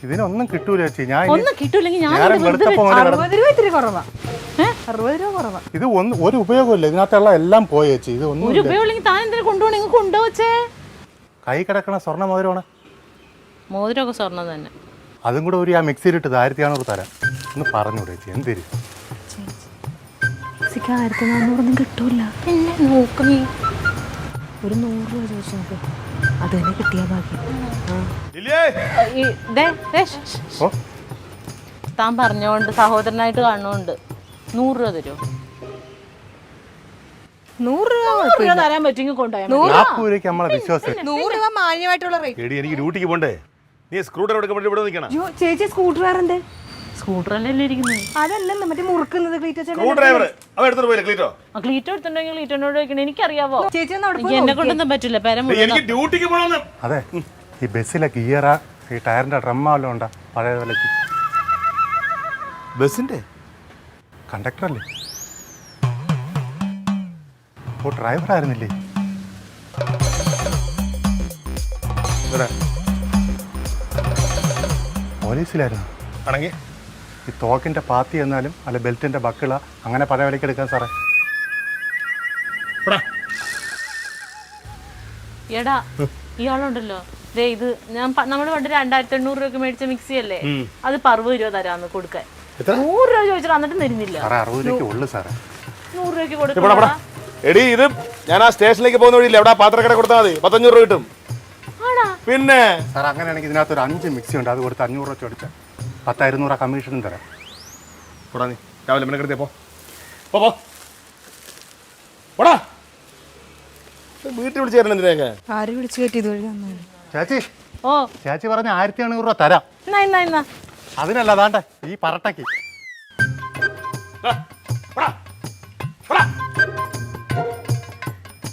ഇതിനൊന്നും കിട്ടൂല ചേച്ചി. ഞാൻ ഒന്നും കിട്ടൂലെങ്കിൽ ഞാൻ 60 രൂപ ഇത്തിരി കുറവാ. 60 രൂപ കുറവാ. ഇത് ഒരു ഉപയോഗമില്ല. ഇതിനകത്തുള്ള എല്ലാം പോയി ചേച്ചി. ഇത് ഒന്നും ഒരു ഉപയോഗമില്ലെങ്കിൽ താൻ എന്തിനാ കൊണ്ടുപോകണം? നിങ്ങൾ കൊണ്ടുപോച്ചേ. കൈ കിടക്കണ സ്വർണ്ണ മോതിരമാണ്. മോതിരമൊക്കെ സ്വർണ്ണം തന്നെ. അതും കൂടെ ഒരു ആ മിക്സിയിലിട്ട് 1400 തരാം. ഒന്ന് പറഞ്ഞൂടെ ചേച്ചി? എന്തിരി 1400 കിട്ടൂല. പിന്നെ നോക്ക് നീ. ഒരു 100 രൂപ ചോദിച്ചു നോക്ക്. അത് തന്നെ കിട്ടിയാ ബാക്കി. താൻ പറഞ്ഞോണ്ട് സഹോദരനായിട്ട് കാണുന്നുണ്ട്. 100 രൂപ തരുമോ? 100 രൂപ തരാൻ പറ്റുമെങ്കിൽ കൊണ്ടുപോയാൽ 40 രൂപയ്ക്ക് നമ്മളെ വിശ്വാസം. 100 രൂപ മാന്യമായിട്ടുള്ള റേറ്റ്. എനിക്ക് ഡ്യൂട്ടിക്ക് പോണ്ടേ? നീ സ്ക്രൂഡർ എടുക്കാൻ വേണ്ടി ഇവിടെ നിൽക്കണം. ചേച്ചി സ്കൂട്ടർ വേറെന്ത്? സ്കൂട്ടറല്ലേ ഇരിക്കുന്നത്? അതല്ലെന്ന് മറ്റേ മുറുക്കുന്നത് സ്ക്രൂ ഡ്രൈവർ അവ എടുത്തിട്ട് പോയില്ലേ ക്ലീറ്റോ? ക്ലീറ്റോ എടുത്തിട്ടുണ്ടെങ്കിൽ ക്ലീറ്റോനോട് ചോദിക്കണം. എനിക്കറിയാവോ? ചേച്ചി എന്നെ കൊണ്ടൊന്നും പറ്റില്ല. എനിക്ക് ഡ്യൂട്ടിക്ക് പോകണമെന്ന്. അതെ, ഈ ബസ്സിലെ ഗിയറാ ഈ ടയറിന്റെ ഡ്രമ്മാവല്ലോ ഉണ്ടാ പഴയ വിലക്ക്. ബസിന്റെ കണ്ടക്ടറല്ലേ? ഓ, ഡ്രൈവർ ആയിരുന്നില്ലേ? പോലീസിലായിരുന്നു ആണെങ്കിൽ ഈ തോക്കിന്റെ പാത്തി എന്നാലും അല്ല ബെൽറ്റിന്റെ ബക്കിള അങ്ങനെ പഴയ വിലക്ക് എടുക്കാൻ സാറേ. എടാ ഇയാളുണ്ടല്ലോ ദേ ഇത് ഞാൻ നമ്മൾ പണ്ട് 2800 രൂപയ്ക്ക് മേടിച്ച മിക്സി അല്ലേ, അത് 60 രൂപ തരാന്ന് കൊടുക്കാൻ. 100 രൂപ ചോദിച്ചിട്ട് എന്നിട്ട് തരുന്നില്ല. സാറേ 60 രൂപയ്ക്ക് ഉള്ളു സാറേ. 100 രൂപയ്ക്ക് കൊടുക്കണം. എടി ഇത് ഞാൻ ആ സ്റ്റേഷനിലേക്ക് പോകുന്ന വഴിയില്ല, അവിടെ പാത്രക്കട കൊടുത്താൽ മതി, 1500 രൂപ കിട്ടും. പിന്നെ സാർ അങ്ങനെയാണെങ്കിൽ ഇതിനകത്ത് ഒരു 5 മിക്സി ഉണ്ട്, അത് കൊടുത്ത് 500 രൂപ ചോദിച്ചാൽ 10-200 രൂപ കമ്മീഷനും തരാം. പോടാ നീ രാവിലെ മെനക്കെടുത്തേ പോ പോടാ. വീട്ടിൽ വിളിച്ചു തരണം എന്തിനാ? ആര് വിളിച്ചു കയറ്റി ഇത് വഴി വന്നു? ചേച്ചി ഓ ചേച്ചി പറഞ്ഞ 1800 രൂപ തരാം. എന്നാ അതിനല്ല അതാണ്ട ഈ പറട്ടയ്ക്ക്.